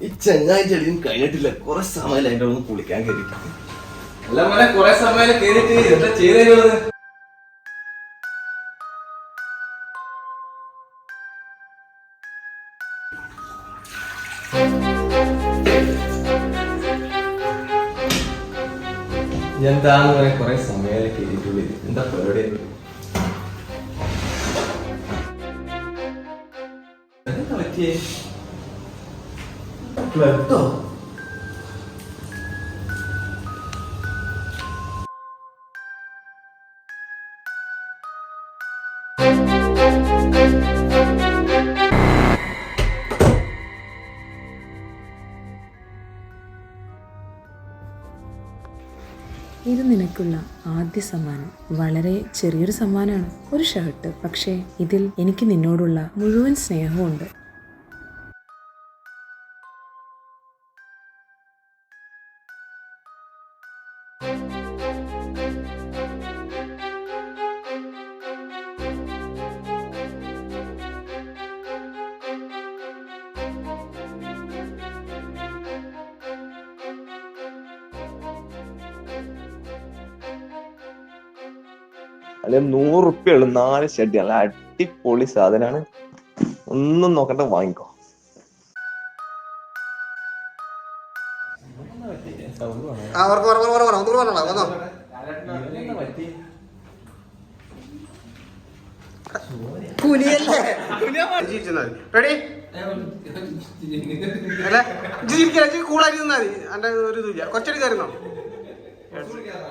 ഈ ചെങ്ങായി ചെടിയും കഴിഞ്ഞിട്ടില്ല. കുറെ സമയം അതിന്റെ ഒന്ന് കുളിക്കാൻ കയറിയിട്ട്. അല്ല മോനെ, കുറെ സമയം കയറിയിട്ട് എന്താ ചെയ്തത്? എന്താന്ന് പറയാൻ കുറെ സമയം കയറിയിട്ടുള്ളൂ. എന്താ പരിപാടി? എന്താ പറ്റിയേ? ബ്ലഡോ? ഇത് നിനക്കുള്ള ആദ്യ സമ്മാനം. വളരെ ചെറിയൊരു സമ്മാനമാണ്, ഒരു ഷർട്ട്. പക്ഷേ ഇതിൽ എനിക്ക് നിന്നോടുള്ള മുഴുവൻ സ്നേഹമുണ്ട്. അല്ലെ 100 റുപ്യുള്ളൂ 4 ഷെഡ്. നല്ല അടിപൊളി സാധനമാണ്. ഒന്നും നോക്കണ്ട, വാങ്ങിക്കോ. കൂളായിട്ട് നിന്നാ മതി. എന്റെ ഒരു ഇതില്ല. കുറച്ചടി കയറുന്നോ?